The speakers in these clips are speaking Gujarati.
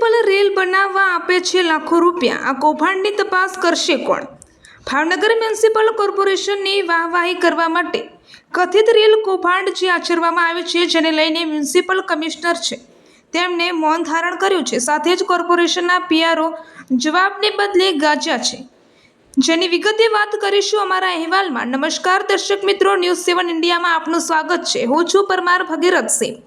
મ્યુનિસિપલ રેલ બનાવવા આપે છે લાખો રૂપિયા, આ કૌભાંડની તપાસ કરશે કોણ? ભાવનગર મ્યુનિસિપલ કોર્પોરેશનની વાહવાહી કરવા માટે કથિત રેલ કૌભાંડ જે આચરવામાં આવ્યું છે, જેને લઈને મ્યુનિસિપલ કમિશનર છે તેમણે મૌન ધારણ કર્યું છે. સાથે જ કોર્પોરેશનના પીઆરઓ જવાબને બદલે ગાજ્યા છે, જેની વિગતે વાત કરીશું અમારા અહેવાલમાં. નમસ્કાર દર્શક મિત્રો, ન્યૂઝ 7 ઇન્ડિયામાં આપનું સ્વાગત છે. હું છું પરમાર ભગીરથસિંહ.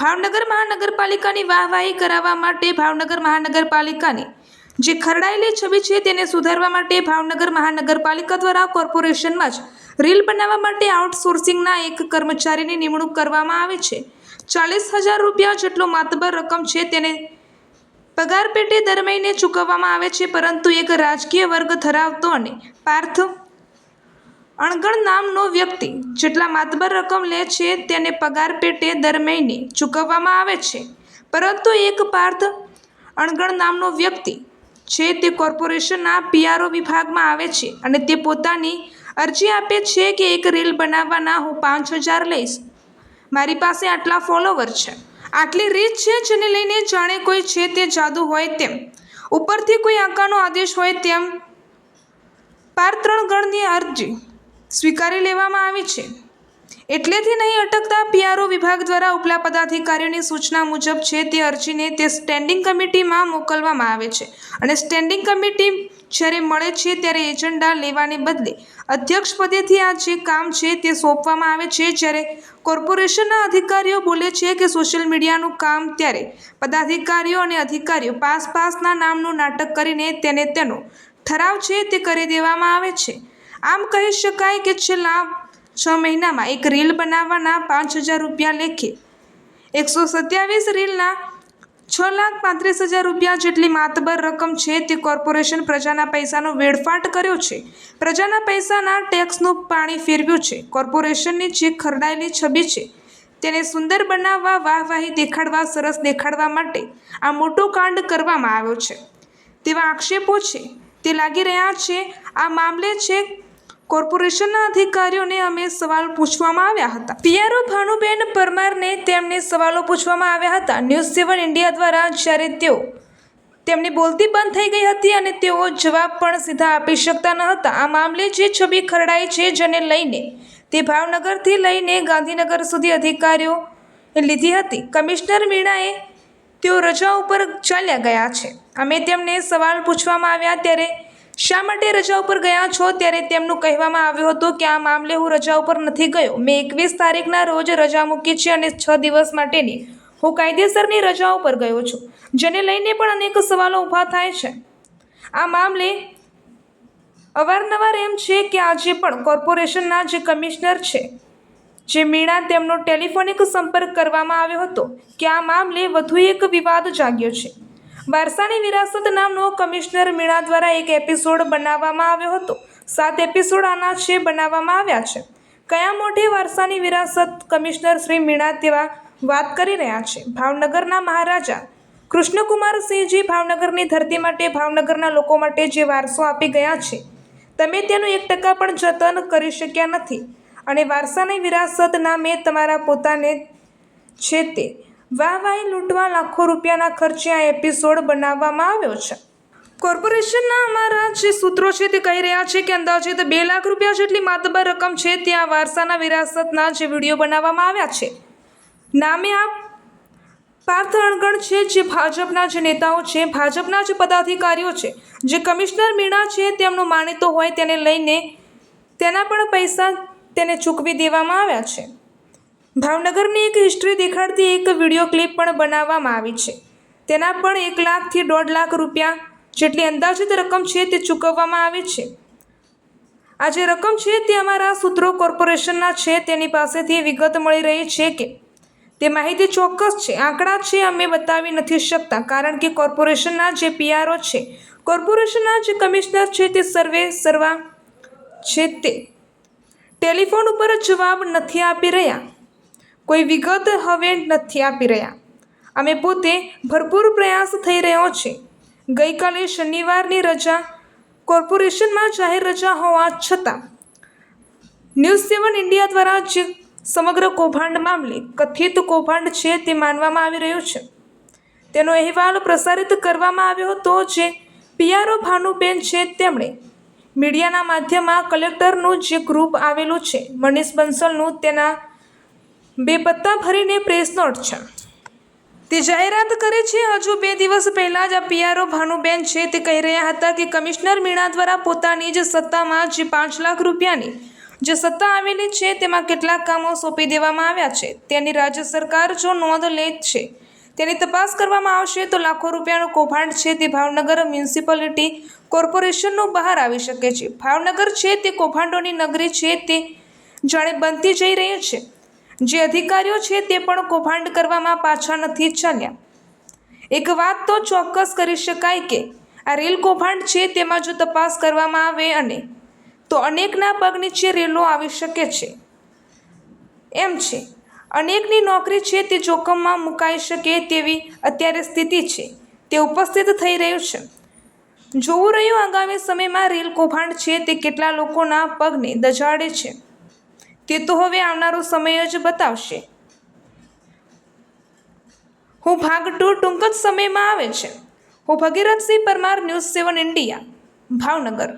ભાવનગર મહાનગરપાલિકાની વાહવાહી કરાવવા માટે ભાવનગર મહાનગરપાલિકાની જે ખરડાયેલી છબી છે તેને સુધારવા માટે ભાવનગર મહાનગરપાલિકા દ્વારા કોર્પોરેશનમાં જ રેલ બનાવવા માટે આઉટસોર્સિંગના એક કર્મચારીની નિમણૂક કરવામાં આવી છે. 40,000 રૂપિયા જેટલો માતબર રકમ છે તેને પગાર પેટે દર મહિને ચૂકવવામાં આવે છે, પરંતુ એક રાજકીય વર્ગ ધરાવતો અને પાર્થ અણગણ નામનો વ્યક્તિ જેટલા માતબર રકમ લે છે તેને પગાર પેટે દર મહિને ચૂકવવામાં આવે છે. પરંતુ એક પાર્થ અણગણ નામનો વ્યક્તિ છે તે કોર્પોરેશનના પીઆરઓ વિભાગમાં આવે છે અને તે પોતાની અરજી આપે છે કે એક રેલ બનાવવાના હું 5,000 લઈશ, મારી પાસે આટલા ફોલોવર છે, આટલી રીચ છે, જેને લઈને જાણે કોઈ છે તે જાદુ હોય તેમ, ઉપરથી કોઈ આકાનો આદેશ હોય તેમ પાર્થ અણગણની અરજી સ્વીકારી લેવામાં આવી છે. એટલેથી નહીં અટકતા પીઆરઓ વિભાગ દ્વારા ઉપલા પદાધિકારીઓની સૂચના મુજબ છે તે અરજીને તે સ્ટેન્ડિંગ કમિટીમાં મોકલવામાં આવે છે અને સ્ટેન્ડિંગ કમિટી જ્યારે મળે છે ત્યારે એજન્ડા લેવાને બદલે અધ્યક્ષ પદેથી આ જે કામ છે તે સોંપવામાં આવે છે. જ્યારે કોર્પોરેશનના અધિકારીઓ બોલે છે કે સોશિયલ મીડિયાનું કામ, ત્યારે પદાધિકારીઓ અને અધિકારીઓ પાસના નામનું નાટક કરીને તેનો ઠરાવ છે તે કરી દેવામાં આવે છે. આમ કહી શકાય કે છેલ્લા 6 મહિનામાં એક રેલ બનાવવાના 5,000 રૂપિયા લેખે 127 રેલના 6,35,000 રૂપિયા જેટલી માતબર રકમ છે તે કોર્પોરેશન પ્રજાના પૈસાનો વેડફાટ કર્યો છે, પ્રજાના પૈસાના ટેક્સનું પાણી ફેરવ્યું છે. કોર્પોરેશનની જે ખરડાયેલી છબી છે તેને સુંદર બનાવવા, વાહવાહી દેખાડવા, સરસ દેખાડવા માટે આ મોટો કાંડ કરવામાં આવ્યો છે તેવા આક્ષેપો છે તે લાગી રહ્યા છે. આ મામલે છે કોર્પોરેશનના અધિકારીઓને અમે સવાલ પૂછવામાં આવ્યા હતા. પીઆરઓ ભાનુબેન પરમારને તેમને સવાલો પૂછવામાં આવ્યા હતા ન્યૂઝ 7 ઇન્ડિયા દ્વારા, જ્યારે તેમની બોલતી બંધ થઈ ગઈ હતી અને તેઓ જવાબ પણ સીધા આપી શકતા ન હતા. આ મામલે જે છબી ખરડાઈ છે, જેને લઈને તે ભાવનગરથી લઈને ગાંધીનગર સુધી અધિકારીઓ લીધી હતી. કમિશનર મીણાએ તેઓ રજા ઉપર ચાલ્યા ગયા છે. અમે તેમને સવાલ પૂછવામાં આવ્યા ત્યારે શા માટે રજા ઉપર ગયા છો, ત્યારે તેમનું કહેવામાં આવ્યું હતું કે આ મામલે હું રજા ઉપર નથી ગયો, મેં 21 તારીખના રોજ રજા મૂકી છે અને 6 દિવસ માટેની હું કાયદેસરની રજા ઉપર ગયો છું, જેને લઈને પણ અનેક સવાલો ઊભા થાય છે. આ મામલે અવારનવાર એમ છે કે આજે પણ કોર્પોરેશનના જે કમિશનર છે જે મીણા, તેમનો ટેલિફોનિક સંપર્ક કરવામાં આવ્યો હતો કે આ મામલે વધુ એક વિવાદ જાગ્યો છે. વારસાની વિરાસત નામનો કમિશનર મીણા દ્વારા એક એપિસોડ બનાવવામાં આવ્યો હતો. 7 એપિસોડ આના છે બનાવવામાં આવ્યા છે. કયા મોઢે વારસાની વિરાસત કમિશનર શ્રી મીણા તેવા વાત કરી રહ્યા છે? ભાવનગરના મહારાજા કૃષ્ણકુમારસિંહજી ભાવનગરની ધરતી માટે, ભાવનગરના લોકો માટે જે વારસો આપી ગયા છે, તમે તેનું 1% પણ જતન કરી શક્યા નથી અને વારસાની વિરાસત નામે તમારા પોતાને છે તે વાહવાહી લૂંટવા લાખો રૂપિયાના ખર્ચે આ એપિસોડ બનાવવામાં આવ્યો છે. કોર્પોરેશનના અમારા જે સૂત્રો છે તે કહી રહ્યા છે કે અંદાજિત 2 લાખ રૂપિયા જેટલી માતબર રકમ છે તે આ વારસાના વિરાસતના જે વિડીયો બનાવવામાં આવ્યા છે નામે આ પાર્થ અણગણ છે, જે ભાજપના જે નેતાઓ છે, ભાજપના જે પદાધિકારીઓ છે, જે કમિશનર મીણા છે તેમનો માનીતો હોય તેને લઈને તેના પણ પૈસા તેને ચૂકવી દેવામાં આવ્યા છે. ભાવનગરની એક હિસ્ટ્રી દેખાડતી એક વિડીયો ક્લિપ પણ બનાવવામાં આવી છે, તેના પણ 1 લાખથી 1.5 લાખ રૂપિયા જેટલી અંદાજિત રકમ છે તે ચૂકવવામાં આવી છે. આ જે રકમ છે તે અમારા સૂત્રો કોર્પોરેશનના છે તેની પાસેથી વિગત મળી રહી છે કે તે માહિતી ચોક્કસ છે, આંકડા છે, અમે બતાવી નથી શકતા, કારણ કે કોર્પોરેશનના જે પીઆરઓ છે, કોર્પોરેશનના જે કમિશનર છે તે સર્વા છે તે ટેલિફોન ઉપર જવાબ નથી આપી રહ્યા, કોઈ વિગત હવે નથી આપી રહ્યા. અમે પોતે ભરપૂર પ્રયાસ થઈ રહ્યો છે. ગઈકાલે શનિવારની રજા કોર્પોરેશનમાં જાહેર રજા હોવા છતાં ન્યૂઝ 7 ઇન્ડિયા દ્વારા જે સમગ્ર કૌભાંડ મામલે કથિત કૌભાંડ છે તે માનવામાં આવી રહ્યું છે તેનો અહેવાલ પ્રસારિત કરવામાં આવ્યો હતો, જે પીઆરઓ ભાનુબેન છે તેમણે મીડિયાના માધ્યમમાં કલેક્ટરનું જે ગ્રુપ આવેલું છે મનીષ બંસલનું, તેના 2 પત્તા ભરીને પ્રેસ નોટ છે તે જાહેરાત કરે છે. હજુ 2 દિવસ પહેલાં જ આ પીઆરઓ ભાનુબેન છે તે કહી રહ્યા હતા કે કમિશનર મીણા દ્વારા પોતાની જ સત્તામાં જે 5 લાખ રૂપિયાની જે સત્તા આવેલી છે તેમાં કેટલાક કામો સોંપી દેવામાં આવ્યા છે, તેની રાજ્ય સરકાર જો નોંધ લે છે, તેની તપાસ કરવામાં આવશે તો લાખો રૂપિયાનું કૌભાંડ છે તે ભાવનગર મ્યુનિસિપાલિટી કોર્પોરેશનનું બહાર આવી શકે છે. ભાવનગર છે તે કૌભાંડોની નગરી છે તે જાણે બનતી જઈ રહી છે. જે અધિકારીઓ છે તે પણ કૌભાંડ કરવામાં પાછા નથી ચાલ્યા. એક વાત તો ચોક્કસ કરી શકાય કે આ રેલ કૌભાંડ છે તેમાં જો તપાસ કરવામાં આવે અને તો અનેકના પગ નીચે રેલો આવી શકે છે એમ છે. અનેકની નોકરી છે તે જોખમમાં મુકાઈ શકે તેવી અત્યારે સ્થિતિ છે તે ઉપસ્થિત થઈ રહ્યું છે. જોવું રહ્યું આગામી સમયમાં રેલ કૌભાંડ છે તે કેટલા લોકોના પગને દજાડે છે તે તો હવે આવનારો સમય જ બતાવશે. ભાગ 2 ટૂંક જ સમયમાં આવે છે. હું ભગીરથસિંહ પરમાર, ન્યૂઝ 7 ઇન્ડિયા, ભાવનગર.